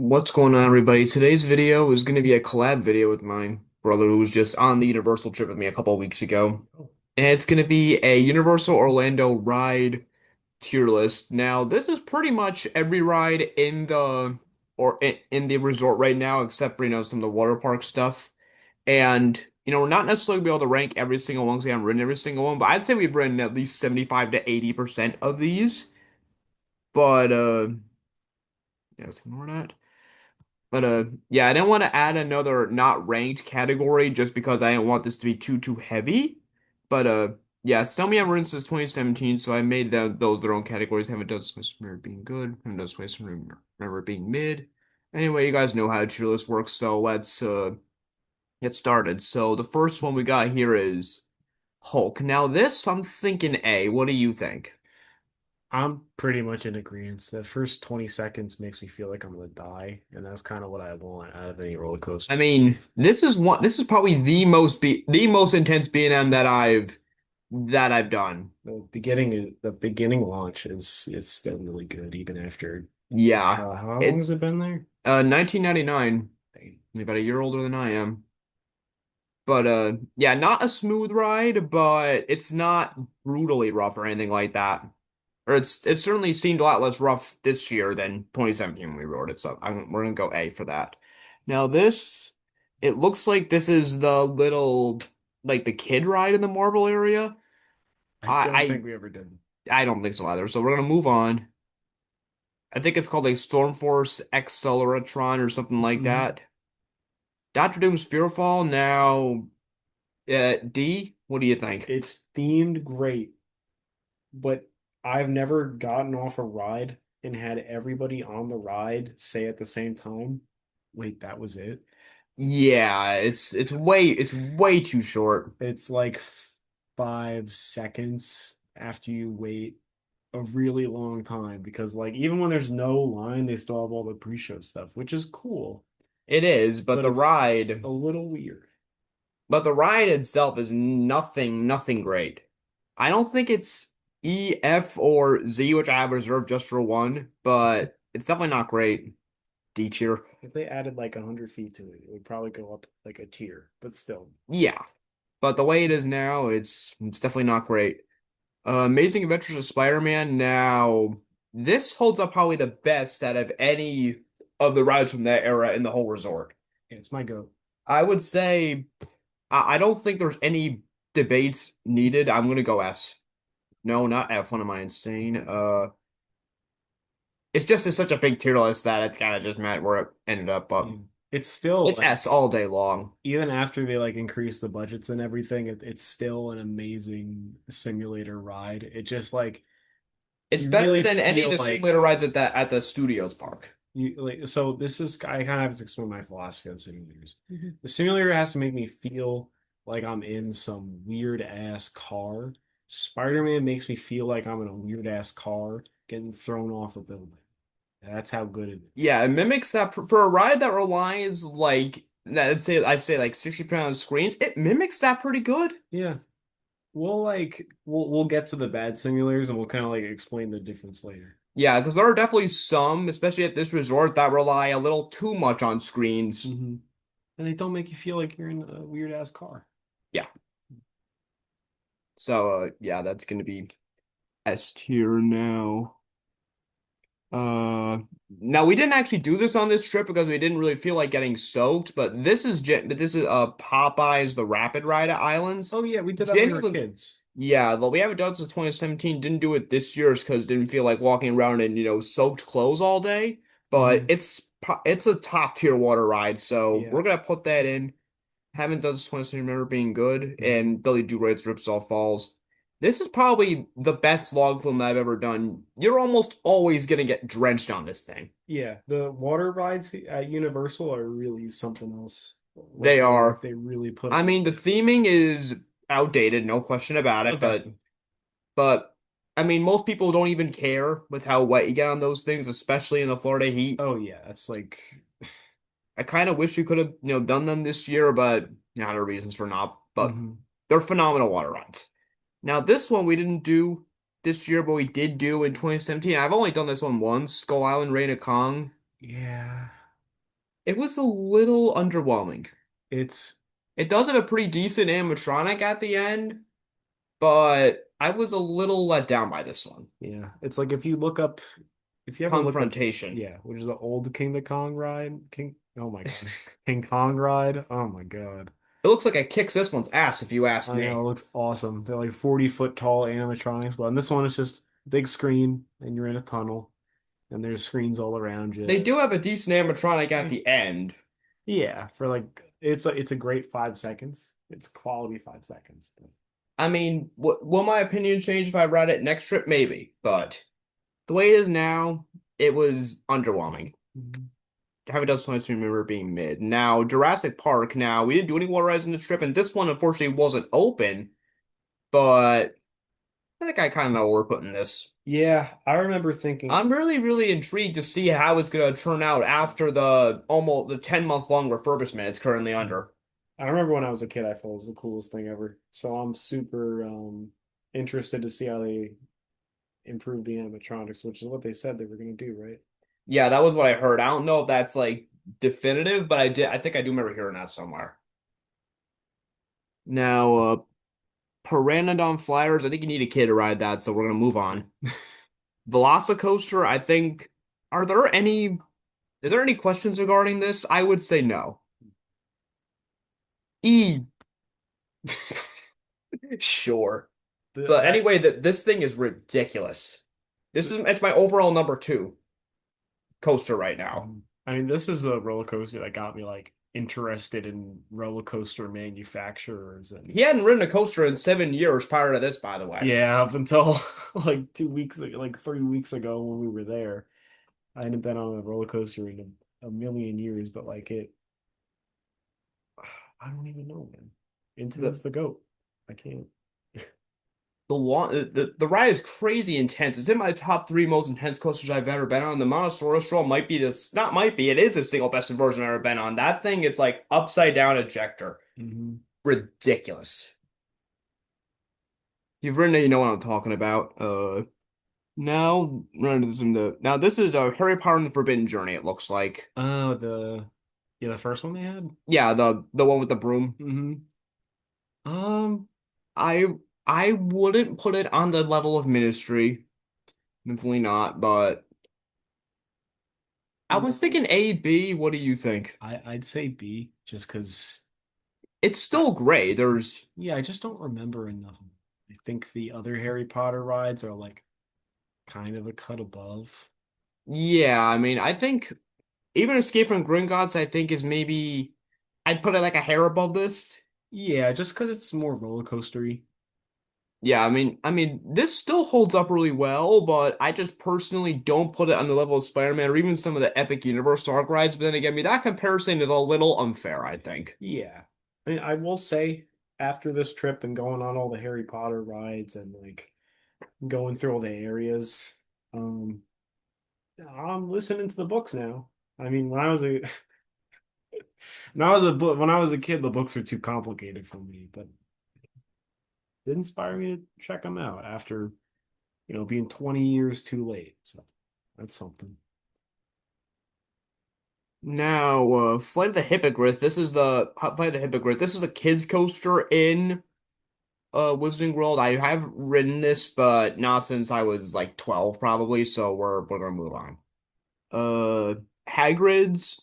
What's going on, everybody? Today's video is going to be a collab video with my brother who was just on the Universal trip with me a couple of weeks ago. Oh, And it's going to be a Universal Orlando ride tier list. Now, this is pretty much every ride in the resort right now, except for, some of the water park stuff. And, we're not necessarily gonna be able to rank every single one because we haven't ridden every single one, but I'd say we've ridden at least 75 to 80% of these. But, yeah, let's ignore that. But yeah, I didn't want to add another not ranked category just because I didn't want this to be too heavy. But yeah, tell me I've run since 2017, so I made those their own categories. Haven't done Swiss Remember it being good. Haven't done Swiss Remember it being mid. Anyway, you guys know how the tier list works, so let's get started. So the first one we got here is Hulk. Now this I'm thinking A. What do you think? I'm pretty much in agreement. The first 20 seconds makes me feel like I'm gonna die, and that's kind of what I want out of any roller I coaster. mean, this is probably the most intense B&M that I've done. The beginning launch it's still really good even after Yeah. how long It has it been there? 1999, Dang. about a year older than I am. But yeah, not a smooth ride, but it's not brutally rough or anything like that. Or it certainly seemed a lot less rough this year than 2017 when we rode it. So we're gonna go A for that. Now this, it looks like this is the little like the kid ride in the Marvel area. I don't I think we ever did. I don't think so either. So we're gonna move on. I think it's called like Stormforce Acceleratron or something like Hmm. that. Doctor Doom's Fearfall. Now, D, what do you think? It's themed great, but I've never gotten off a ride and had everybody on the ride say at the same time, "Wait, that was it." Yeah, it's way too short. It's like 5 seconds after you wait a really long time because like even when there's no line, they still have all the pre-show stuff, which is cool, It is, but it's a little weird. but the ride itself is nothing great. I don't think it's E, F, or Z, which I have reserved just for one, but it's definitely not great. D tier. If they added like 100 feet to it, it would probably go up like a tier, but still. Yeah, but the way it is now, it's definitely not great. Amazing Adventures of Spider-Man. Now, this holds up probably the best out of any of the rides from that era in the whole resort. Yeah, it's my go. I would say I don't think there's any debates needed. I'm gonna go S. No, not F. What am I insane? It's such a big tier list that it's kind of just meant where it ended up, but Yeah. It's still it's like S all day long. even after they like increase the budgets and everything, it's still an amazing simulator ride. It just like It's you better really than any of feel the like simulator rides at the studios park. you like so this is I kind of have to explain my philosophy on simulators. Mhm. The simulator has to make me feel like I'm in some weird ass car. Spider-Man makes me feel like I'm in a weird ass car getting thrown off a building. That's how good it is. Yeah, it mimics that for a ride that relies like I'd say like 60% on screens. It mimics that pretty good. Yeah. We'll get to the bad simulators and we'll kind of like explain the difference later. Yeah, because there are definitely some, especially at this resort, that rely a little too much on screens. Hmm. And they don't make you feel like you're in a weird ass car. Yeah. So yeah, that's gonna be S tier now. Uh Now we didn't actually do this on this trip because we didn't really feel like getting soaked, but this is Popeyes the Rapid Ride at Islands. Oh yeah, we did that when we were Genuinely, kids. yeah, but we haven't done it since 2017. Didn't do it this year because didn't feel like walking around in, soaked clothes all day. But Hmm. it's a top tier water ride, so Yeah. we're gonna put that in. Haven't done this 2017, remember being good, Hmm. and Billy Do Rates Rips Off Falls. This is probably the best log flume I've ever done. You're almost always gonna get drenched on this thing. Yeah. The water rides at Universal are really something else. They Like are. they really put I mean, the theming is outdated, no question about oh it, but definitely. But I mean, most people don't even care with how wet you get on those things, especially in the Florida heat. Oh yeah, that's like I kind of wish we could have, done them this year, but not a reasons for not. But hmm. they're phenomenal water rides. Now, this one we didn't do this year, but we did do in 2017. I've only done this one once, Skull Island Reign of Kong. Yeah. It was a little underwhelming. It's It does have a pretty decent animatronic at the end, but I was a little let down by this one. yeah, it's like if you look up, if you ever look up, Confrontation. yeah, which is the old King the Kong ride, King. Oh my God, King Kong ride. Oh my God. It looks like it kicks this one's ass if you ask I know, me. it looks awesome. They're like 40-foot tall animatronics, but on this one it's just big screen and you're in a tunnel and there's screens all around you. They do have a decent animatronic at Yeah, the end. yeah, for like it's a great 5 seconds. It's quality 5 seconds. I mean, will my opinion change if I read it next trip? Maybe, but the way it is now, it was underwhelming. Mhm. Haven't done so much to remember it being mid. Now, Jurassic Park, now, we didn't do any water rides in this trip, and this one unfortunately wasn't open, but I think I kind of know where we're putting this. Yeah, I remember thinking. I'm really, really intrigued to see how it's going to turn out after the almost the 10-month long refurbishment it's currently under. I remember when I was a kid, I thought it was the coolest thing ever. So I'm super interested to see how they improve the animatronics, which is what they said they were going to do, right? Yeah, that was what I heard. I don't know if that's like definitive, but I think I do remember hearing that somewhere. Now, Pteranodon Flyers, I think you need a kid to ride that, so we're gonna move on. VelociCoaster, I think, are there any questions regarding this? I would say no. E, sure. But That anyway, this thing is ridiculous. It's my overall number two coaster right now. I mean, this is the roller coaster that got me like interested in roller coaster manufacturers and He hadn't ridden a coaster in 7 years prior to this, by the way. yeah, up until like 2 weeks ago, like 3 weeks ago when we were there. I hadn't been on a roller coaster in a million years, but like it, I don't even know, man. The Intamin's the goat. I can't. the ride is crazy intense. It's in my top three most intense coasters I've ever been on. The Montessori Stroll might be this, not might be, it is the single best version I've ever been on. That thing, it's like upside down ejector. Mhm. Ridiculous. You've ridden it, you know what I'm talking about. Now run into some now this is a Harry Potter and the Forbidden Journey, it looks like. Oh, the first one they had. Yeah, the one with the broom. Hmm. I I wouldn't put it on the level of Ministry. Definitely not, but I was No, thinking A, B. What do you think? I'd say B, just because. It's I, still gray. There's, yeah, I just don't remember enough. I think the other Harry Potter rides are like kind of a cut above. yeah, I mean, I think even Escape from Gringotts, I think is maybe, I'd put it like a hair above this. Yeah, just because it's more roller coastery. Yeah, I mean, this still holds up really well, but I just personally don't put it on the level of Spider-Man or even some of the epic universe dark rides. But then again, I mean, that comparison is a little unfair, I think. Yeah. I mean, I will say after this trip and going on all the Harry Potter rides and like going through all the areas, um, I'm listening to the books now. I mean, when I was a kid, the books were too complicated for me, but it inspired me to check them out after, being 20 years too late. So that's something. Now, Flight of the Hippogriff. This is the Flight of the Hippogriff. This is the kids coaster in Wizarding World. I have ridden this, but not since I was like 12 probably, so we're gonna move on. Uh Hagrid's,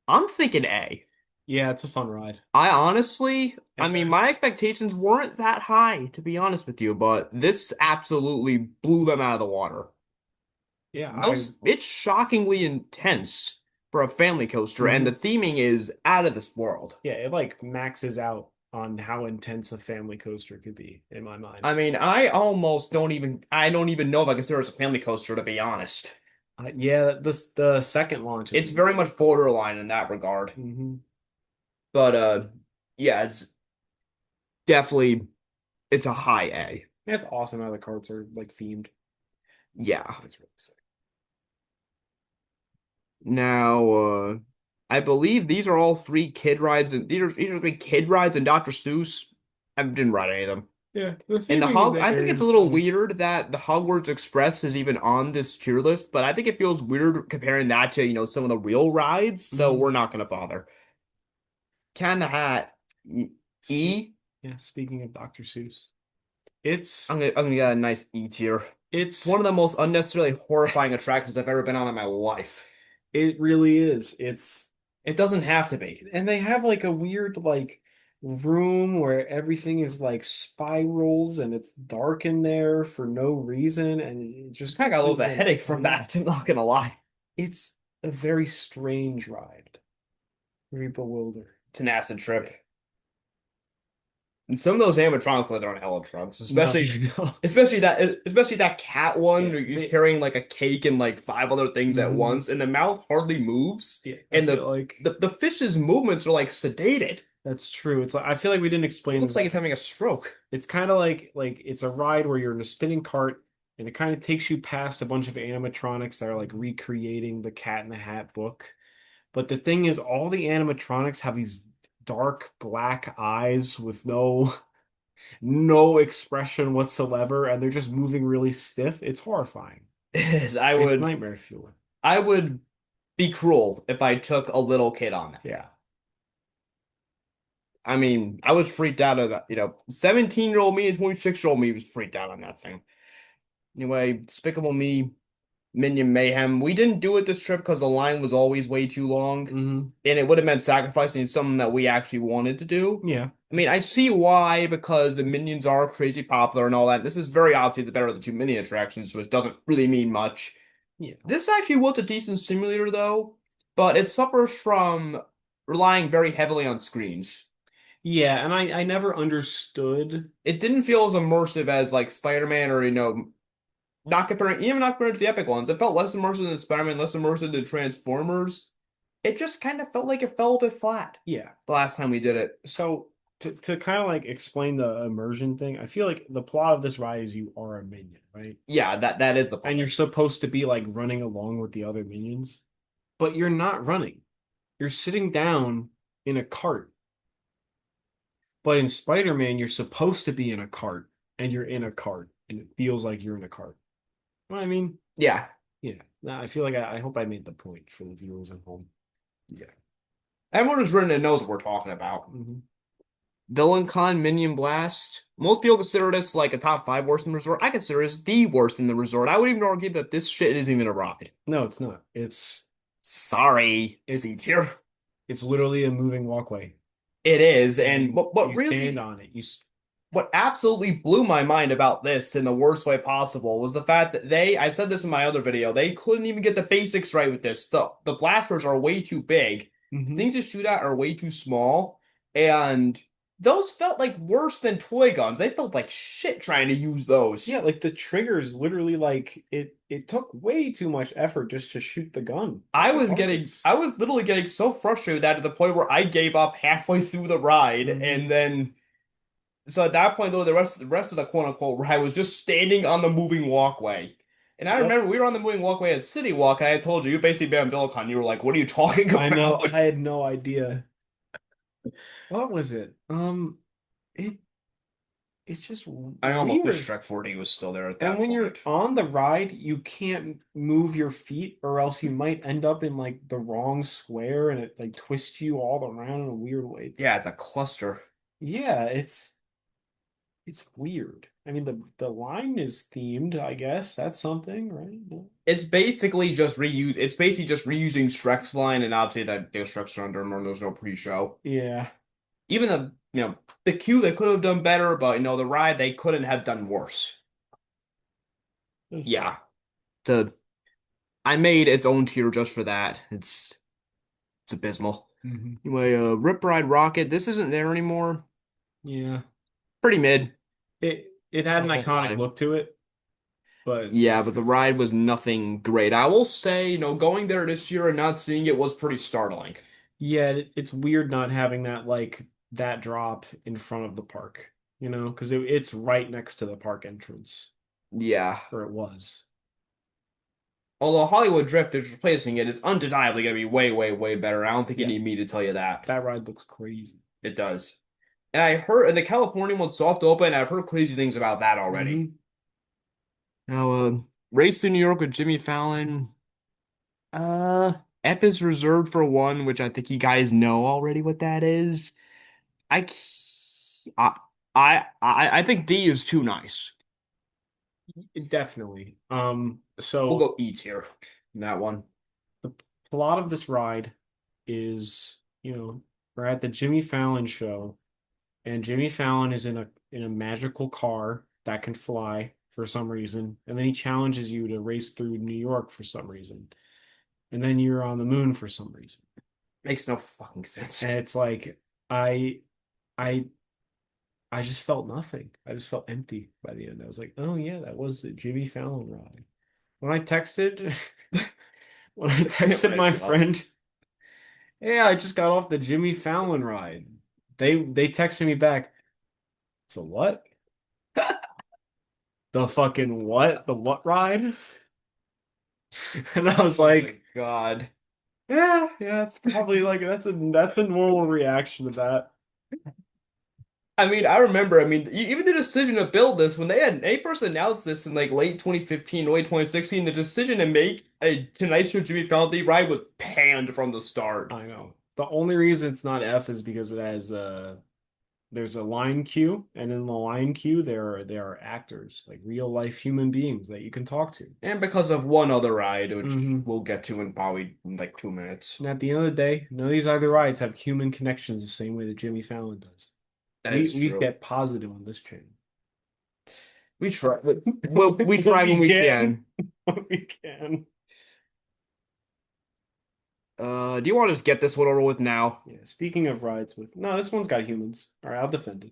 I'm thinking A. Yeah, it's a fun ride. I honestly, I And mean, my expectations weren't that high, to be honest with you, but this absolutely blew them out of the water. yeah, It's shockingly intense for a family coaster, and the mhm. theming is out of this world. Yeah, it like maxes out on how intense a family coaster could be in my mind. I mean, I don't even know if I consider it a family coaster, to be honest. Yeah, the second launch is It's very weird. much borderline in that regard. Hmm. But yeah, it's definitely it's a high A. Yeah, it's awesome how the carts are like themed. Yeah. It's really sick. Now, I believe these are all three kid rides, and these are three kid rides in Dr. Seuss. I didn't ride any of them. Yeah, the And theming in that I think area it's a is little nice. weird that the Hogwarts Express is even on this tier list, but I think it feels weird comparing that to, some of the real rides, so Mhm. we're not gonna bother. Cat in the Hat, Speak, E. yeah, speaking of Dr. Seuss, it's I'm gonna get a nice E tier. It's it's one of the most unnecessarily horrifying attractions I've ever been on in my life. it really is. It's It doesn't have to be. and they have like a weird like room where everything is like spirals and it's dark in there for no reason and it I just kind of got a little feels bit of a like headache from time. that, I'm not gonna lie. It's a very strange ride. Very bewildering. It's an acid Yeah. trip. And some of those animatronics like they're on hella drugs, No, especially no. especially that cat one Yeah. where you're carrying like a cake and like five other things at Mhm. once, and the mouth hardly moves, Yeah, I and feel like the fish's movements are like sedated. that's true. It's like I feel like we didn't It explain looks this. like it's having a stroke. It's kind of like it's a ride where you're in a spinning cart and it kind of takes you past a bunch of animatronics that are like recreating the Cat in the Hat book. But the thing is, all the animatronics have these dark black eyes with no expression whatsoever, and they're just moving really stiff. It's horrifying. It is. It's nightmare fuel. I would be cruel if I took a little kid on that. Yeah. I mean, I was freaked out of that. 17-year-old me and 26-year-old me was freaked out on that thing. Anyway, Despicable Me, Minion Mayhem. We didn't do it this trip because the line was always way too long, Hmm. and it would have meant sacrificing something that we actually wanted to do. Yeah. I mean, I see why because the Minions are crazy popular and all that. This is very obviously the better of the two Minion attractions, so it doesn't really mean much. Yeah. This actually was a decent simulator though, but it suffers from relying very heavily on screens. Yeah, and I never understood. It didn't feel as immersive as like Spider-Man or not comparing to the epic ones. It felt less immersive than Spider-Man, less immersive than Transformers. It just kind of felt like it fell a bit flat Yeah. the last time we did it. So to kind of like explain the immersion thing, I feel like the plot of this ride is you are a minion, right? Yeah, that is the And you're point. supposed to be like running along with the other minions, but you're not running. You're sitting down in a cart. But in Spider-Man, you're supposed to be in a cart and you're in a cart and it feels like you're in a cart. You know what I mean? Yeah, Yeah. No, I feel like I hope I made the point for the viewers at home. yeah. Everyone who's written it knows what we're talking about. Hmm. Villain Con Minion Blast. Most people consider this like a top five worst in the resort. I consider this the worst in the resort. I would even argue that this shit isn't even a ride. No, it's not. Sorry, It C tier. it's literally a moving walkway. It is, and And what you stand really on it. what absolutely blew my mind about this in the worst way possible was the fact that I said this in my other video, they couldn't even get the basics right with this. The blasters are way too big. The Mhm. things to shoot at are way too small. And those felt like worse than toy guns. They felt like shit trying to use Yeah, those. like the triggers literally like it took way too much effort just to shoot the gun at the targets. I was literally getting so frustrated with that to the point where I gave up halfway through the ride, Hmm. and then so at that point, though, the rest of the quote unquote ride was just standing on the moving walkway. And I Yep. remember we were on the moving walkway at City Walk, and I told you, you basically been on VelociCoaster. You were like, "What are you talking I know. about?" I had no idea. What was it? It it's just I almost wish weird. Shrek 4D was still there at And that when you're point. on the ride, you can't move your feet or else you might end up in like the wrong square and it like twists you all around in a weird way. Yeah, the cluster. Yeah, it's weird. I mean the line is themed, I guess. That's something, right? No. It's basically just reuse. It's basically just reusing Shrek's line, and obviously that those Shrek's are under him, and there's no pre-show. Yeah. Even the queue they could have done better, but the ride they couldn't have done worse. That's fair. Yeah, the I made its own tier just for that. It's abysmal. Hmm. Anyway, Rip Ride Rocket. This isn't there anymore. Yeah. Pretty mid. It had Not an a whole iconic lot. look to it, but Yeah, that's but the kind of it. ride was nothing great. I will say, going there this year and not seeing it was pretty startling. Yeah, it's weird not having that like that drop in front of the park, because it's right next to the park entrance, Yeah. or it was. Although Hollywood Drift is replacing it is undeniably going to be way, way, way better. I don't think you Yeah, need me to tell you that. that ride looks crazy. It does. And I heard, and the California one's soft open. I've heard crazy things about that already. Hmm. Now, Race to New York with Jimmy Fallon. Uh, F is reserved for one, which I think you guys know already what that is. I, c- I think D is too nice. Definitely. We'll So go E tier in that one. the plot of this ride is, we're at the Jimmy Fallon show, and Jimmy Fallon is in a magical car that can fly for some reason, and then he challenges you to race through New York for some reason, and then you're on the moon for some reason. Makes no fucking sense. And it's like I I I just felt nothing. I just felt empty by the end. I was like, oh yeah, that was the Jimmy Fallon ride. When I texted when I When texted I my shut up. friend, yeah, I just got off the Jimmy Fallon ride. They texted me back. So what? The fucking what? The what ride? And I was Oh my like, God. yeah, it's probably like that's a normal reaction to that. I mean, I remember, even the decision to build this, when they first announced this in like late 2015, early 2016, the decision to make a Tonight Show Jimmy Fallon ride was panned from the start. I know. The only reason it's not F is because it has there's a line queue, and in the line queue there are actors, like real life human beings that you can talk to. And because of one other ride, which Hmm. we'll get to in probably like 2 minutes. And at the end of the day, none of these other rides have human connections the same way that Jimmy Fallon does. That We is we true. get positive on this channel. We try, well, we try when We we can. can. We can. Do you want to just get this one over with now? Yeah, speaking of rides with no, this one's got humans. All right, I'll defend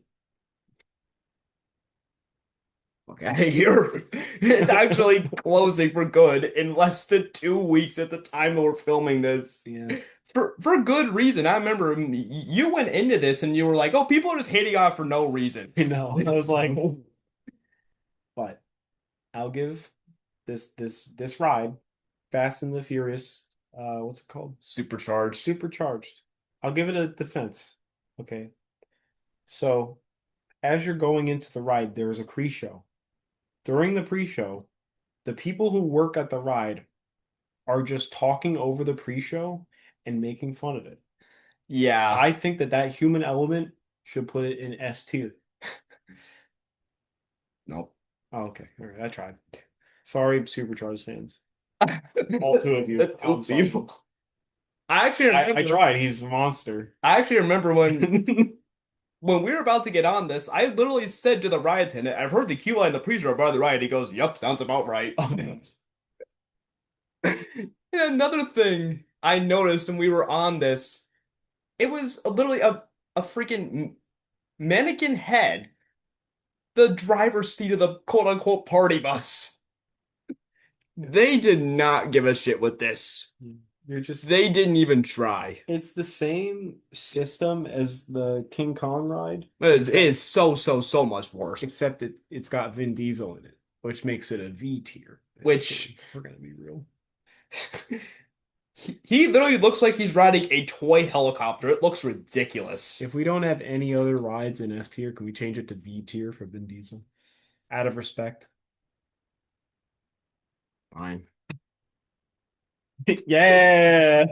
Look out of here. It's it. actually closing for good in less than 2 weeks at the time that we're filming this. Yeah, For good reason. I remember you went into this and you were like, "Oh, people are just hating on it for no reason." I know. I was like, but I'll give this ride, Fast and the Furious, what's it called? Supercharged. Supercharged. I'll give it a defense. Okay. So as you're going into the ride, there's a pre-show. During the pre-show, the people who work at the ride are just talking over the pre-show and making fun of it. Yeah. I think that human element should put it in S tier. Nope. Oh, okay. All right. I tried. Sorry, Supercharged fans. All two of you. I'm Oops, sorry. evil. I actually I remember. tried. He's a monster. I actually remember when we were about to get on this. I literally said to the riot attendant, "I've heard the queue line, the pre-show about the riot." He goes, "Yup, sounds about right." Oh, no. And another thing I noticed when we were on this, it was literally a freaking mannequin head, the driver's seat of the quote unquote party bus. They did not give a shit with this. You're just They didn't even try. it's the same system as the King Kong ride, It is so, so, so much worse. except it's got Vin Diesel in it, which makes it a V tier. Which If we're gonna be real. he literally looks like he's riding a toy helicopter. It looks ridiculous. If we don't have any other rides in F tier, can we change it to V tier for Vin Diesel? Out of respect. Fine. Yeah.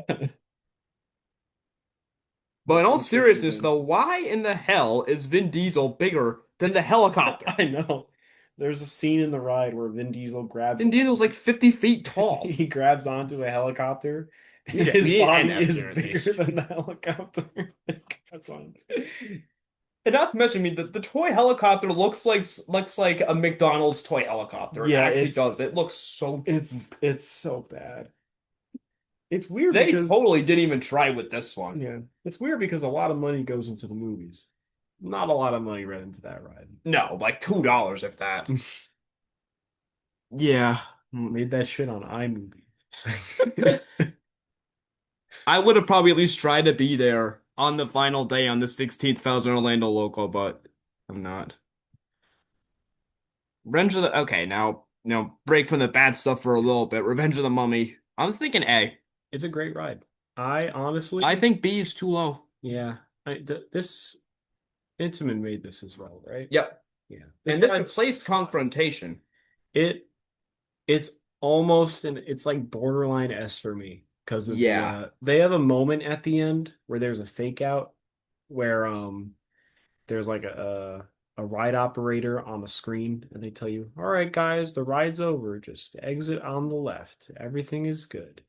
But in This all one should be seriousness, good. though, why in the hell is Vin Diesel bigger than the helicopter? I know. There's a scene in the ride where Vin Diesel grabs Vin Diesel's like 50 feet tall. he grabs onto a helicopter We and need, we his need an body F is tier at bigger least. than the helicopter. It grabs onto. And not to mention, the toy helicopter looks like a McDonald's toy helicopter. It Yeah, actually does. It looks so it's cheap. it's so bad. It's weird They because totally didn't even try with this one. yeah, it's weird because a lot of money goes into the movies. Not a lot of money right into that ride. No, like $2 if that. Yeah. Made that shit on iMovie. I would have probably at least tried to be there on the final day on the 16th Thousand Orlando local, but I'm not. Revenge of the okay, now break from the bad stuff for a little bit. Revenge of the Mummy. I'm thinking A. It's a great ride. I I honestly, think B is too low. yeah, this. Intamin made this as well, right? Yep. Yeah. And This this ride's replaced Confrontation. it it's almost and it's like borderline S for me because of the Yeah. they have a moment at the end where there's a fake out where there's like a ride operator on the screen and they tell you, "All right, guys, the ride's over. Just exit on the left. Everything is good."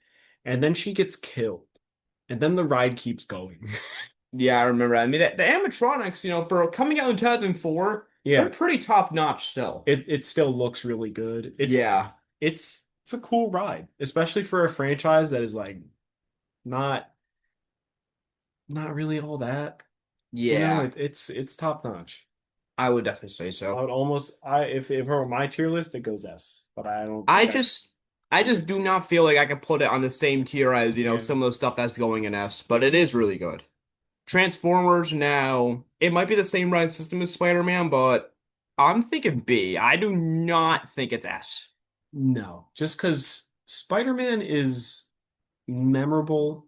And then she gets killed. And then the ride keeps going. Yeah, I remember that. I mean, the animatronics, for coming out in 2004, they're Yeah, pretty top notch still. it still looks really good. Yeah. It's a cool ride, especially for a franchise that is like not not really all that. You know, Yeah. it's top notch. I would definitely say I so. would almost I if it were my tier list, it goes S, but I don't I think I just I just do not feel like I could put it on the same tier as, yeah. some of the stuff that's going in S, but Yeah. it is really good. Transformers now, it might be the same ride system as Spider-Man, but I'm thinking B. I do not think it's S. No, just because Spider-Man is memorable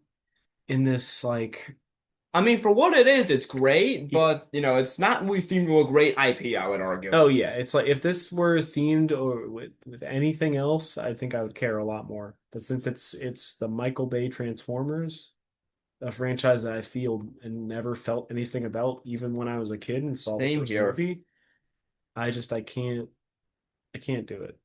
in this like I mean, for what it is, it's great, yeah. but it's not really themed to a great IP, I would argue. Oh yeah, it's like if this were themed or with anything else, I think I would care a lot more. But since it's the Michael Bay Transformers, a franchise that I feel and never felt anything about, even when I was a kid and saw the Same first here. movie, I can't do it.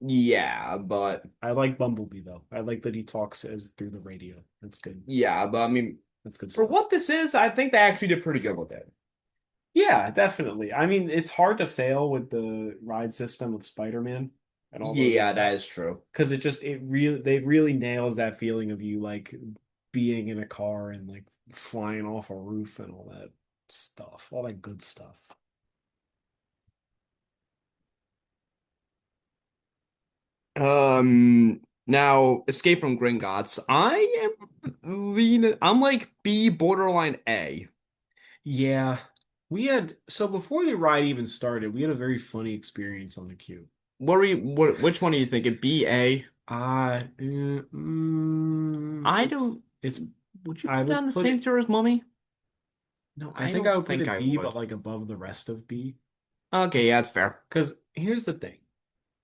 Yeah, but I like Bumblebee though. I like that he talks as through the radio. That's good. I mean, That's good for stuff. what this is, I think they actually did pretty good with it. Yeah, definitely. I mean, it's hard to fail with the ride system of Spider-Man and all those Yeah, that effects is true. because it really they really nails that feeling of you like being in a car and like flying off a roof and all that stuff, all that good stuff. Now Escape from Gringotts. I'm like B borderline A. Yeah, we had so before the ride even started, we had a very funny experience on the queue. Which one are you thinking? B, A? I don't. It's Would you I put it on would the put same it tier as Mummy? no, I I think I don't would put think it I B, but would. like above the rest of B. Okay, yeah, that's fair. Because here's the thing.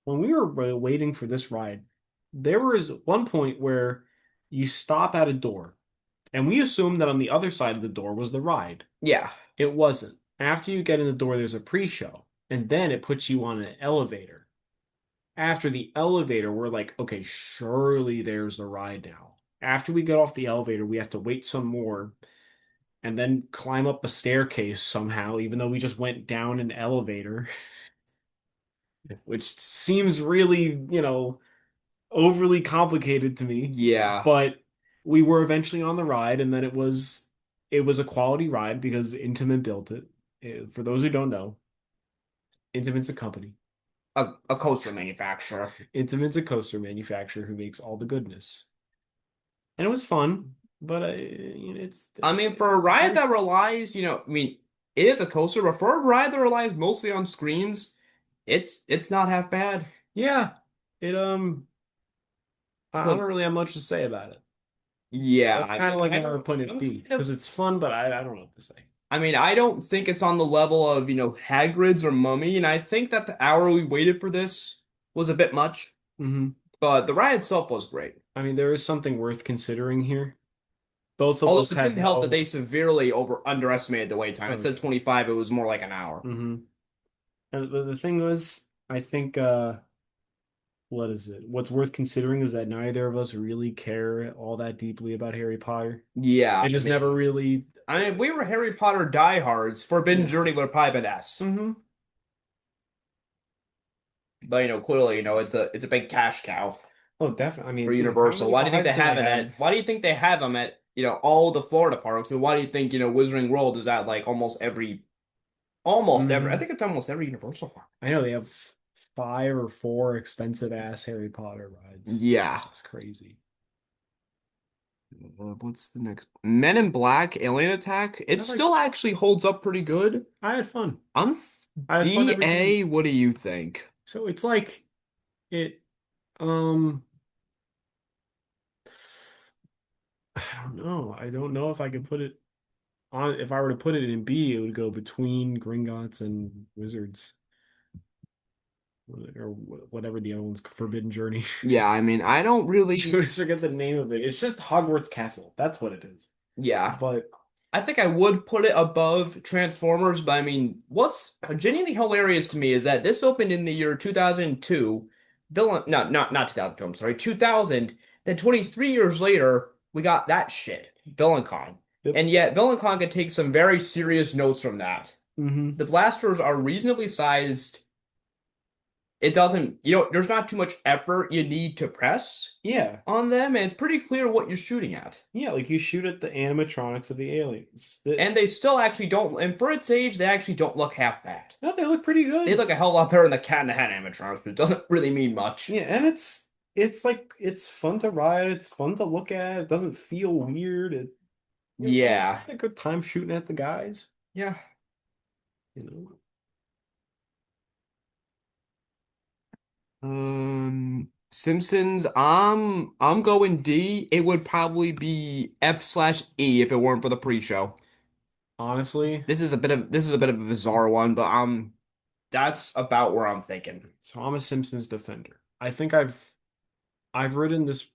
When we were waiting for this ride, there was one point where you stop at a door, and we assumed that on the other side of the door was the ride. Yeah. It wasn't. After you get in the door, there's a pre-show, and then it puts you on an elevator. After the elevator, we're like, okay, surely there's a ride now. After we get off the elevator, we have to wait some more and then climb up a staircase somehow, even though we just went down an elevator, which seems really, overly complicated to me, Yeah. but we were eventually on the ride, and then it was a quality ride because Intamin built it. For those who don't know, Intamin's a company. A coaster manufacturer. Intamin's a coaster manufacturer who makes all the goodness, and it was fun. But it's I mean, for a ride there's that relies, I mean, it is a coaster, but for a ride that relies mostly on screens, it's not half bad. yeah, it I don't But really have much to say about it. yeah, That's kind of like I where I don't. would put it I'm B kind of. because it's fun, but I don't know what to say. I mean, I don't think it's on the level of, Hagrid's or Mummy, and I think that the hour we waited for this was a bit much, Hmm. but the ride itself was great. I mean, there is something worth considering here. Both of Although us it had didn't help that no. they severely underestimated the wait time. Oh Instead of yeah. 25, it was more like an hour. And the thing was, I think what is it? What's worth considering is that neither of us really care all that deeply about Harry Potter. Yeah, It I just never mean, really. if we were Harry Potter diehards, Forbidden Yeah. Journey would have probably been S. Hmm. But clearly, it's a big cash cow Oh, definitely. I for mean, how Universal. many Why do you think rides they do they have it have? at? Why do you think they have them at all the Florida parks? And why do you think Wizarding World is at like almost every? I Hmm. think it's almost every Universal park. I know they have five or four expensive ass Harry Potter rides. Yeah. It's crazy. What's the next? Men in Black, Alien Attack. I It like still this. actually holds up pretty good. I had fun. I'm I had fun every time. BA. What do you think? So it's like it. Um, I don't know. I don't know if I can put it if I were to put it in B, it would go between Gringotts and Wizards, or whatever the other one's Forbidden Journey. Yeah, I mean, I don't I really. always forget the name of it. It's just Hogwarts Castle. That's what it is. Yeah, But I think I would put it above Transformers, but I mean, what's genuinely hilarious to me is that this opened in the year 2002. Villain, no, not 2002, I'm sorry, 2000. Then 23 years later, we got that shit, VillainCon. yep. And yet, VillainCon could take some very serious notes from that. Hmm. The blasters are reasonably sized. It doesn't, there's not too much effort you need to press Yeah. on them, and it's pretty clear what you're shooting at. Yeah, like you shoot at the animatronics of the aliens. And they still actually don't, and for its age, they actually don't look half bad. No, they look pretty They good. look a hell of a lot better than the Cat in the Hat animatronics, but it doesn't really mean much. Yeah, and it's like it's fun to ride, it's fun to look at, it doesn't feel weird. Yeah. I had a good time shooting at the guys, Yeah. you know. Simpsons, I'm going D. It would probably be F/E if it weren't for the pre-show. Honestly, This is a bit of a bizarre one, but that's about where I'm thinking. so I'm a Simpsons defender. I think I've ridden this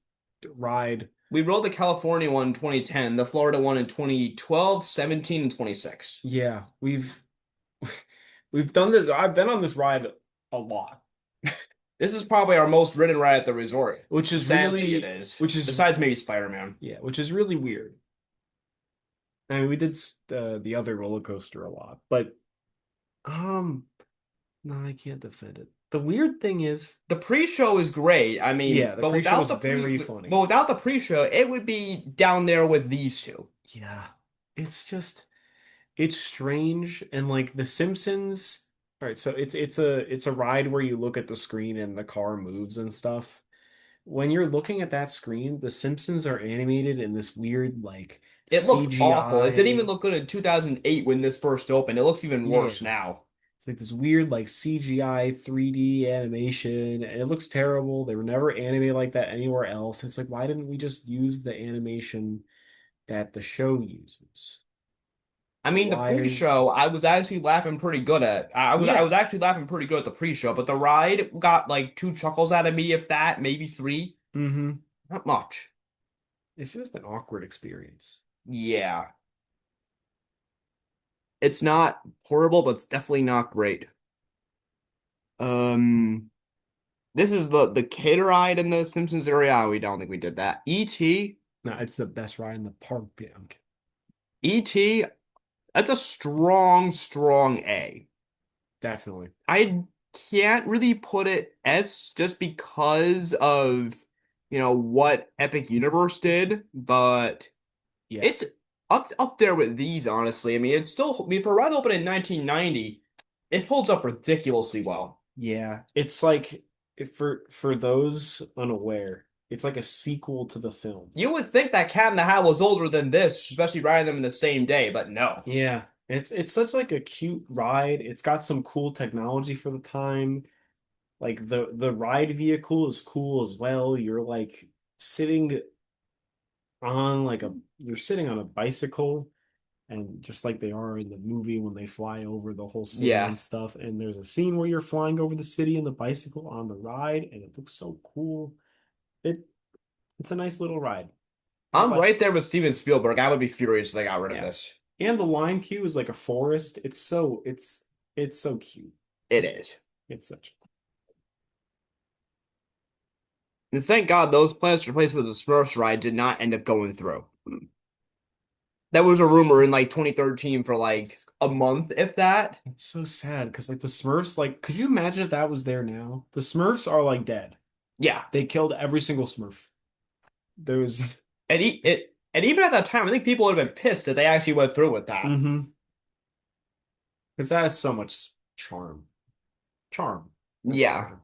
ride. We rode the California one in 2010, the Florida one in 2012, 17, and 26. Yeah, we've done this. I've been on this ride a lot, This is probably our most ridden ride at the resort. which is Sadly, it really, is. which is Besides maybe Spider-Man. yeah, which is really weird. I mean, we did the other roller coaster a lot, but um, no, I can't defend it. The weird thing is, The pre-show is great. I yeah, mean, the pre-show was very but funny. without the pre-show, it would be down there with these two. Yeah, it's just it's strange and like The Simpsons. All right, so it's a ride where you look at the screen and the car moves and stuff. When you're looking at that screen, The Simpsons are animated in this weird like It looked awful. It didn't even CGI. look good in 2008 when this first opened. It looks even Yeah. worse now. It's like this weird like CGI 3D animation, and it looks terrible. They were never animated like that anywhere else. It's like, why didn't we just use the animation that the show uses? I mean, the Why? pre-show, I was actually laughing pretty good at. I Yeah. was actually laughing pretty good at the pre-show, but the ride got like two chuckles out of me, if that, maybe three. Hmm. Not much. It's just an awkward experience. Yeah. It's not horrible, but it's definitely not great. Um, this is the kid ride in the Simpsons area. We don't think we did that. No, it's the best ride in the park, Bianca. E.T. That's a strong, strong A. Definitely. I can't really put it S just because of, what Epic Universe did, but Yeah. it's up there with these, honestly. I mean, it's still, I mean, for a ride open in 1990, it holds up ridiculously well. Yeah. It's like for those unaware, it's like a sequel to the film. You would think that Cat in the Hat was older than this, especially riding them in the same day, but no. Yeah. It's such like a cute ride. It's got some cool technology for the time. Like the ride vehicle is cool as well. Sitting you're sitting on a bicycle, and just like they are in the movie when they fly over the whole city Yeah, and stuff. And there's a scene where you're flying over the city in the bicycle on the ride, and it looks so cool. It it's a nice little ride. I I'm like right there with Steven Spielberg. I would be furious if they got rid of yeah. this. And the line queue is like a forest. It's so cute. It is. It's such And thank God those plans to replace with the Smurfs ride did not end up going through. That was a rumor in like 2013 for like a month, if that. it's so sad because like the Smurfs, like, could you imagine if that was there now? The Smurfs are like dead. Yeah. They killed every single Smurf. There's And even at that time, I think people would have been pissed that they actually went through with that. mm-hmm. Because that has so much charm. Charm. That's the Yeah. word.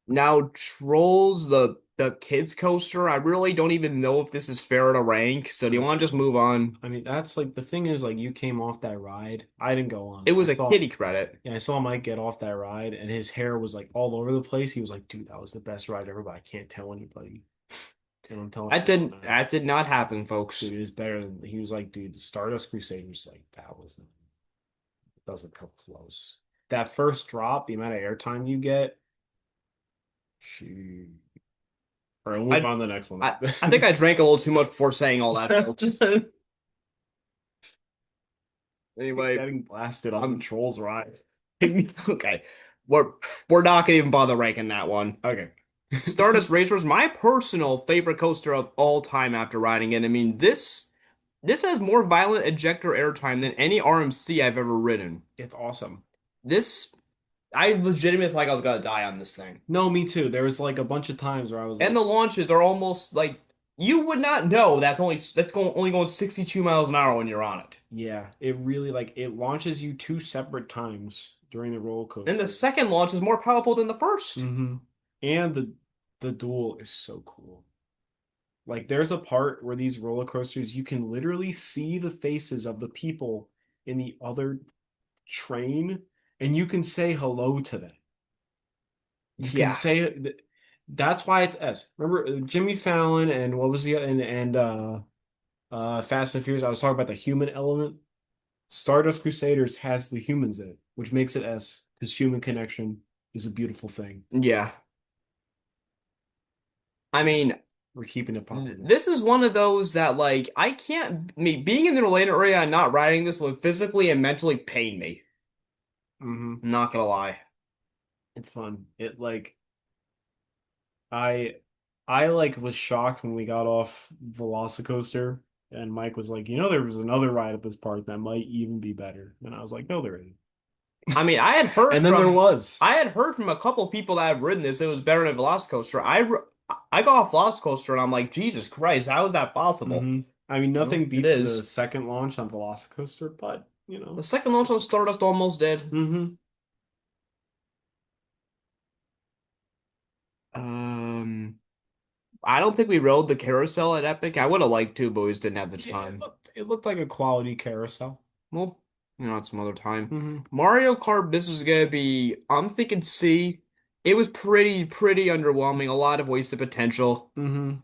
Now Trolls, the kids coaster, I really don't even know if this is fair to rank. So do you Uh, want to just move on? I mean, that's like the thing is like you came off that ride. I didn't go on It it. was a kitty credit. I saw Mike get off that ride and his hair was like all over the place. He was like, dude, that was the best ride ever, but I can't tell anybody. And I'm telling That you now, didn't man. that did not happen, Dude, folks. it was better than he was like, dude, the Stardust Crusaders, like that was it doesn't come close. That first drop, the amount of airtime you get, shoot. All right, we'll move I on to the next one I think I drank a little too much before saying all that, folks. then. Anyway, Getting blasted on the I'm Trolls ride. okay. We're we're not gonna even bother ranking that one. Okay. Stardust Racer is my personal favorite coaster of all time after riding it. I mean, this has more violent ejector airtime than any RMC I've ever ridden. It's awesome. This I legitimately thought like I was gonna die on this thing. No, me too. There was like a bunch of times where I was And like, the launches are almost like you would not know only going 62 miles an hour when you're on it. yeah, it really like it launches you two separate times during the roller And the coaster. second launch is more powerful than the first. Hmm. And the duel is so cool. Like there's a part where these roller coasters, you can literally see the faces of the people in the other train, and you can say hello to them. You can Yeah. say that's why it's S. Remember Jimmy Fallon and what was the and Fast and Furious? I was talking about the human element. Stardust Crusaders has the humans in it, which makes it S because human connection is a beautiful thing. Yeah. I mean, We're keeping it popular. this is one of those that like I can't me being in the Orlando area and not riding this would physically and mentally pain me. Hmm. I'm not gonna lie. It's fun. It like I I like was shocked when we got off VelociCoaster and Mike was like, you know, there was another ride at this park that might even be better. And I was like, no, there isn't. I mean, And then there was. I had heard from a couple people that have ridden this. It was better than VelociCoaster. I got off VelociCoaster and I'm like, Jesus Christ, how is that possible? Hmm. I mean, Well, nothing it beats the is. second launch on VelociCoaster, but The second launch on Stardust almost did. hmm. Um, I don't think we rode the carousel at Epic. I would have liked to, but we just didn't have the Yeah, time. it looked like a quality carousel. Well, it's some other time. Hmm. Mario Kart, this is gonna be, I'm thinking C. It was pretty underwhelming. A lot of wasted potential. Hmm.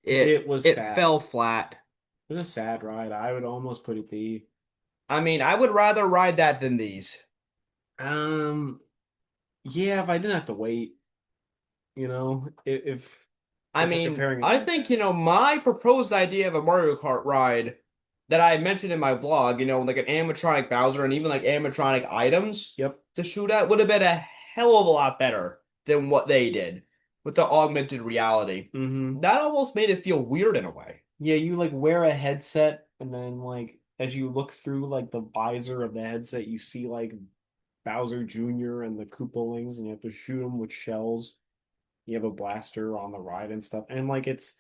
It It was it sad. fell flat. It was a sad ride. I would almost put it the I mean, I would rather ride that than these. um yeah, if I didn't have to wait, I if we're mean, comparing it I to think, that. my proposed idea of a Mario Kart ride that I mentioned in my vlog, like an animatronic Bowser and even like animatronic items Yep. to shoot at would have been a hell of a lot better than what they did with the augmented reality. Hmm. That almost made it feel weird in a way. Yeah, you like wear a headset and then like as you look through like the visor of the headset, you see like Bowser Jr. and the Koopalings and you have to shoot them with shells. You have a blaster on the ride and stuff. And like it's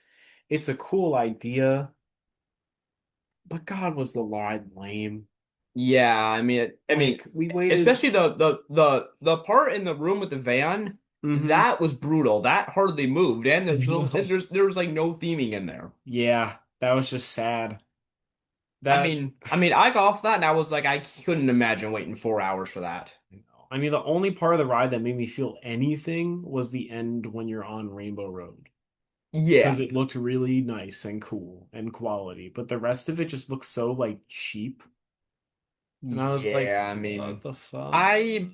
a cool idea, but God was the ride lame. Yeah, I mean, Like we waited. especially the part in the room with the van, Hmm. that was brutal. That hardly moved, and I know. there was like no theming in there. Yeah, that was just sad. That I got off that and I was like, I couldn't imagine waiting 4 hours for that. I mean, the only part of the ride that made me feel anything was the end when you're on Rainbow Road. Yeah. Because it looked really nice and cool and quality, but the rest of it just looks so like cheap. And I was like, Yeah, what the fuck? I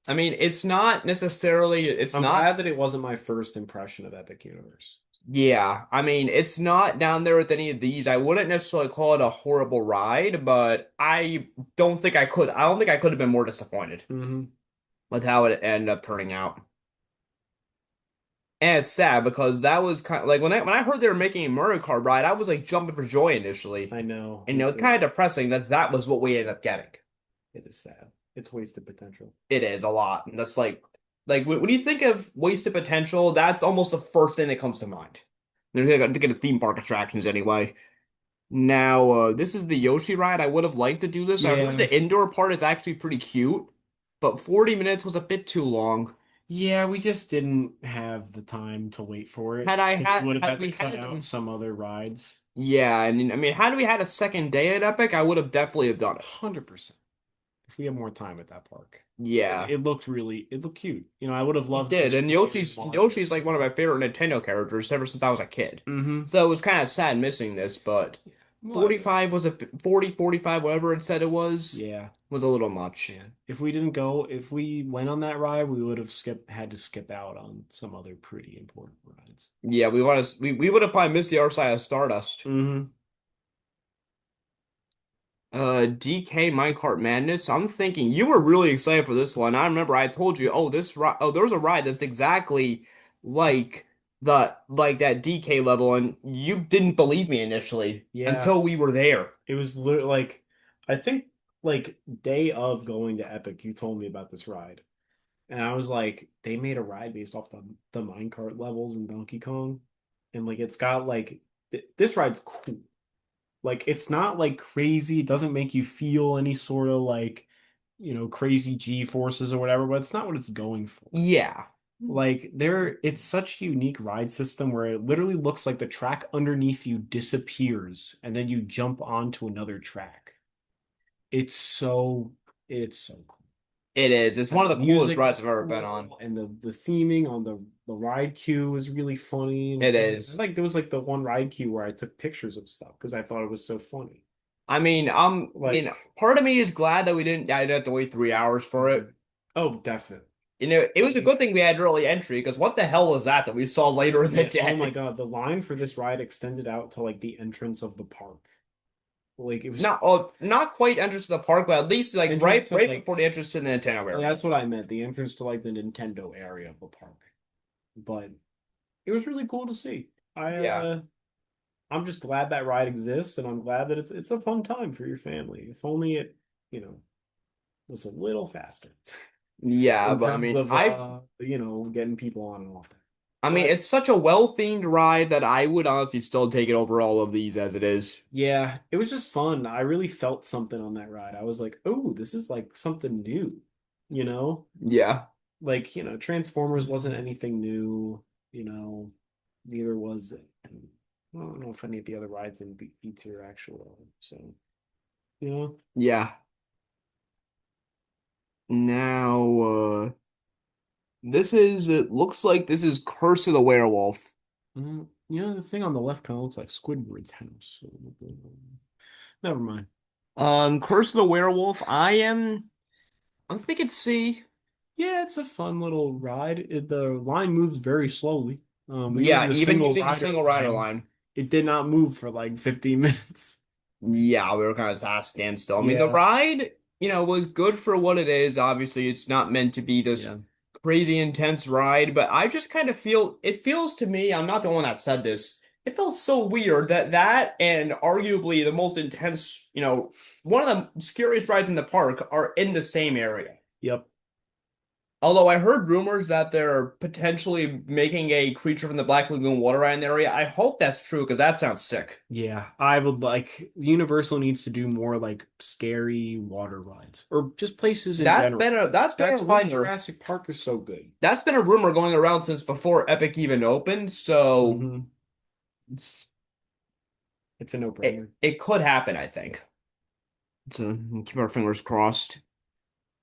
I mean, it's not necessarily it's I'm not glad that it wasn't my first impression of Epic Universe. yeah, I mean, it's not down there with any of these. I wouldn't necessarily call it a horrible ride, but I don't think I could have been more disappointed Hmm. with how it ended up turning out. And it's sad because that was kind of like when I heard they were making a Mario Kart ride, I was like jumping for joy initially. I know, And me it's too. kind of depressing that that was what we ended up getting. It is sad. It's wasted potential. It is a lot. And that's like when you think of wasted potential, that's almost the first thing that comes to mind. They're going to get a theme park attractions anyway. Now, this is the Yoshi ride. I would have liked to do this. I heard Yeah. the indoor part is actually pretty cute, but 40 minutes was a bit too long. Yeah, we just didn't have the time to wait for it because we would have Had had to we cut had out some other rides. yeah, and I mean, had we had a second day at Epic, I would have definitely have done it. 100%. If we had more time at that park. Yeah, It looked cute. You know, I would have it loved to did. And experience Mario. Yoshi's like one of my favorite Nintendo characters ever since I was a kid. Mm-hmm. So it was kind of sad missing this, but Yeah. Well, 45 was a 40, 45, whatever it said it yeah. was a little much. Yeah. If we went on that ride, we would have had to skip out on some other pretty important rides. Yeah, we would have probably missed the other side of Stardust. Mm-hmm. DK Minecart Madness. I'm thinking you were really excited for this one. I remember I told you, oh, this ride, oh, there's a ride that's exactly like like that DK level, and you didn't believe me initially Yeah. until we were there. It was literally like I think like day of going to Epic, you told me about this ride. And I was like, they made a ride based off the minecart levels in Donkey Kong. And like it's got like this ride's cool. Like it's not like crazy, it doesn't make you feel any sort of like, crazy G forces or whatever, but it's not what it's going for. Yeah. Like it's such a unique ride system where it literally looks like the track underneath you disappears and then you jump onto another track. It's so it's so cool. It is. It's And one the of the coolest music rides is I've ever been on. cool, and the theming on the ride queue is really funny and It fun. is. Like there was like the one ride queue where I took pictures of stuff because I thought it was so funny. I mean, part of me is glad that I didn't have to wait 3 hours for it. Mhm. Oh, definitely. It was a good thing we had early entry because what the hell was that we saw later in the Yeah. Oh my day? God, the line for this ride extended out to like the entrance of the park. Like it was Not quite entrance to the park, but at least like entrance to right like before the entrance to the Nintendo area. that's what I meant. The entrance to like the Nintendo area of the park. But it was really cool to see. Yeah. I'm just glad that ride exists, and I'm glad that it's a fun time for your family. If only it, you know, was a little faster Yeah, in but I terms mean, of getting people on and off there. But it's such a well-themed ride that I would honestly still take it over all of these as it is. yeah, it was just fun. I really felt something on that ride. I was like, "Oh, this is like something new," you know? Yeah. Like, Transformers wasn't anything new, neither was it. And I don't know if any of the other rides in beats here actual. So, you know. Yeah. Now, it looks like this is Curse of the Werewolf. The thing on the left kind of looks like Squidward's house. So, never mind. Curse of the Werewolf. I'm thinking C. Yeah, it's a fun little ride. The line moves very slowly. We were Yeah, in the even single using the rider single rider line. line. It did not move for like 15 minutes. Yeah, we were kind of at a standstill. I mean, the Yeah, ride, was good for what it is. Obviously, it's not meant to be this yeah, crazy intense ride, but I just kind of it feels to me, I'm not the one that said this. It felt so weird that and arguably the most intense, one of the scariest rides in the park are in the same area. yep. Although I heard rumors that they're potentially making a Creature from the Black Lagoon water ride in the area. I hope that's true because that sounds sick. Yeah, I would like Universal needs to do more like scary water rides or just places in general. That's been a That's why rumor. Jurassic Park is so good. That's been a rumor going around since before Epic even opened, so Hmm. it's, It's a no-brainer. it could happen, I think. So keep our fingers crossed.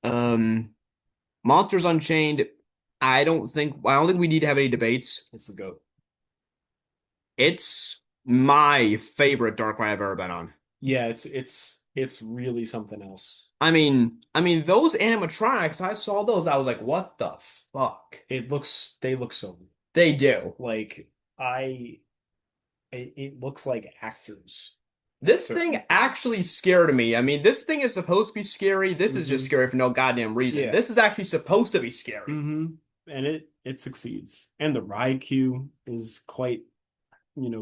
Um, Monsters Unchained. I don't think we need to have any debates. It's the GOAT. It's my favorite dark ride I've ever been on. Yeah, it's really something else. Those animatronics, I saw those, I was like, what the fuck? They look so good. They do. Like it looks like actors at This certain thing actually points. scared me. I mean, this thing is supposed to be scary. This is just Hmm. scary for no goddamn reason. Yeah. This is actually supposed to be scary. Hmm. And it succeeds. And the ride queue is quite,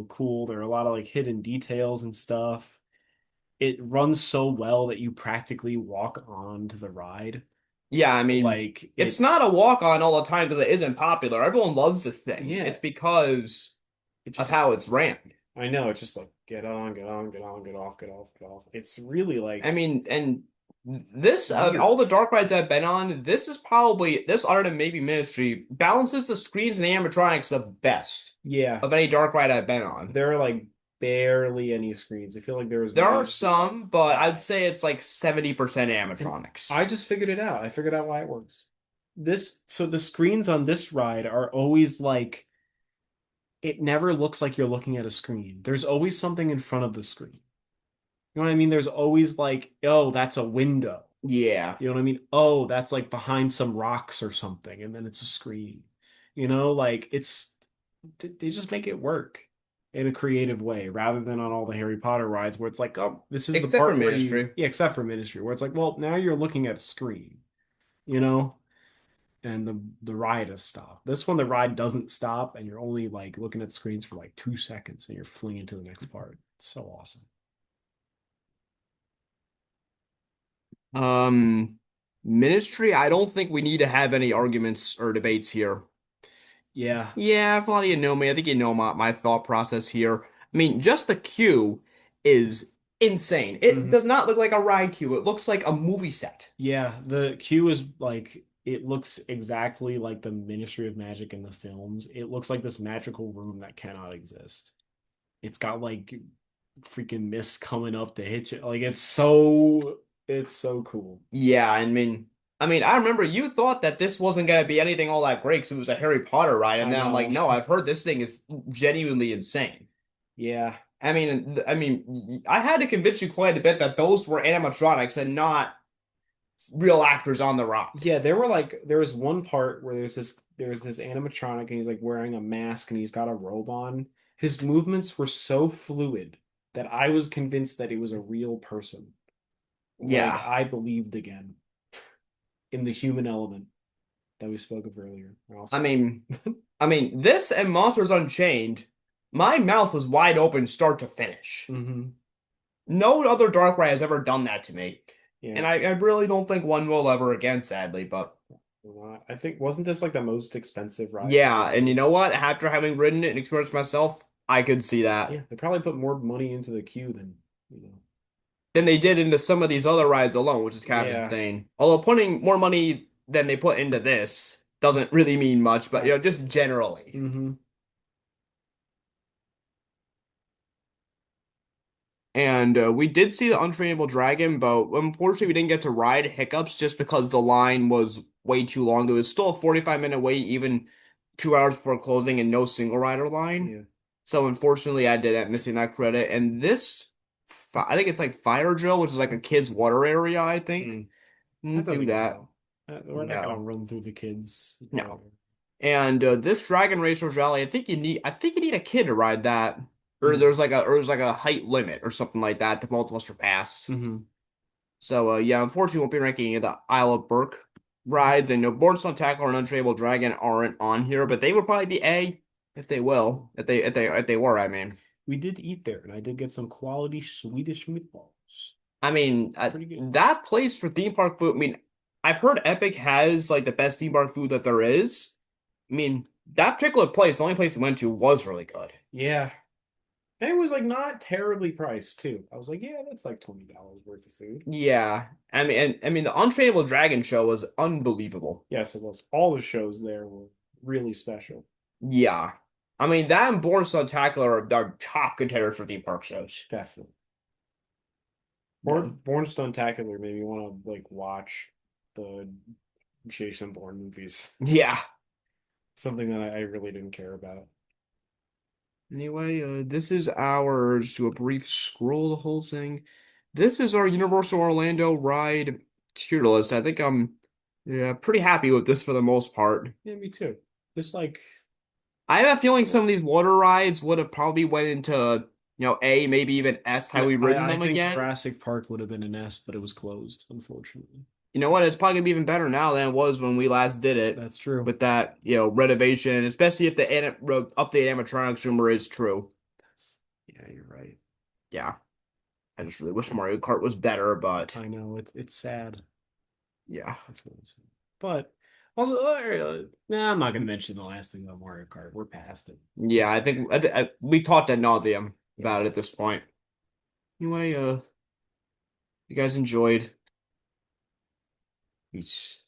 cool. There are a lot of like hidden details and stuff. It runs so well that you practically walk onto the ride. Yeah, Like it's not a walk-on all the time because it isn't popular. Everyone loves this thing. yeah, It's because it of just how it's ran. I know it's just like get on, get on, get on, get off, get off, get off. It's really like And this of weird. all the dark rides I've been on, this other than maybe Ministry balances the screens and the animatronics the best Yeah, of any dark ride I've been on. there are like barely any screens. I feel like there was There are maybe some, but I'd five. say it's like 70% And animatronics. I just figured it out. I figured out why it works. So the screens on this ride are always like, it never looks like you're looking at a screen. There's always something in front of the screen. You know what I mean? There's always like, oh, that's a window. Yeah, You know what I mean? Oh, that's like behind some rocks or something, and then it's a screen. Like they just make it work in a creative way rather than on all the Harry Potter rides where it's like, oh, this is the except for part where you, Ministry. yeah, except for Ministry, where it's like, well, now you're looking at a screen, you know, and the ride has stopped. This one, the ride doesn't stop, and you're only like looking at screens for like 2 seconds, and you're flinging to the next part. It's so awesome. Um, Ministry, I don't think we need to have any arguments or debates here. Yeah. Yeah, if a lot of you know me, I think you know my thought process here. I mean, just the queue is insane. It Mhm. does not look like a ride queue. It looks like a movie set. Yeah, the queue is like it looks exactly like the Ministry of Magic in the films. It looks like this magical room that cannot exist. It's got like freaking mist coming up to hit you. Like it's so cool. Yeah, I remember you thought that this wasn't gonna be anything all that great because it was a Harry Potter ride, and I then I'm like, know. no, I've heard this thing is genuinely insane. Yeah. I had to convince you quite a bit that those were animatronics and not real actors on the ride. Yeah, there was one part where there's this animatronic and he's like wearing a mask and he's got a robe on. His movements were so fluid that I was convinced that he was a real person. Like Yeah, I believed again in the human element that we spoke of earlier. I'll I stop. mean, this and Monsters Unchained, my mouth was wide open start to finish. Hmm. No other dark ride has ever done that to me, Yeah. and I really don't think one will ever again, sadly. But I think wasn't this like the most expensive ride in the yeah, and you world? know what? After having ridden it and experienced myself, I could see Yeah, that. they probably put more money into the queue than, you know. Than they did into some of these other rides alone, which is kind of Yeah. insane. Although putting more money than they put into this doesn't really mean much, but Uh, just generally. hmm. And we did see the Untrainable Dragon, but unfortunately we didn't get to ride Hiccups just because the line was way too long. It was still a 45-minute wait, even 2 hours before closing, and no single rider line. Yeah. So unfortunately, I did end up missing that credit. And this, I think it's like Fire Drill, which is like a kid's water area, I think. Mm. That Didn't do doesn't that. count. We're not gonna No, run through the kids' water. no. And this Dragon Racers Rally, I think you need a kid to ride that, or Hmm. there's like a height limit or something like that that both of us are past. Hmm. So yeah, unfortunately, won't be ranking any of the Isle of Berk rides. And no, Born Tackler and Untrainable Dragon aren't on here, but they would probably be A if they will, if they were. I mean, We did eat there, and I did get some quality Swedish meatballs. Pretty good. that place for theme park food. I mean, I've heard Epic has like the best theme park food that there is. I mean, that particular place, the only place we went to, was really good. Yeah. And it was like not terribly priced too. I was like, yeah, that's like $20 worth of food. Yeah, the Untrainable Dragon show was unbelievable. Yes, it was. All the shows there were really special. Yeah, that and Born Spectacular are top contenders for theme park shows. Definitely. Yeah, Born Stuntacular made me want to like watch the Jason Bourne movies. yeah. Something that I really didn't care about. Anyway, this is ours. To a brief scroll the whole thing. This is our Universal Orlando ride tier list. I think I'm yeah pretty happy with this for the most part. Yeah, me too. Just like, I have a feeling yeah. some of these water rides would have probably went into A, maybe even S had Yeah, we ridden I them think again. Jurassic Park would have been a nest, but it was closed, unfortunately. You know what? It's probably gonna be even better now than it was when we last did it That's true. with that, renovation, especially if the update animatronics rumor is true. Yeah, you're right. Yeah, I just really wish Mario Kart was better, but I know it's sad. yeah, That's what it's. But also, nah, I'm not gonna mention the last thing about Mario Kart. We're past it. yeah. We talked ad nauseum Yeah. about it at this point. Anyway, you guys enjoyed. Peace.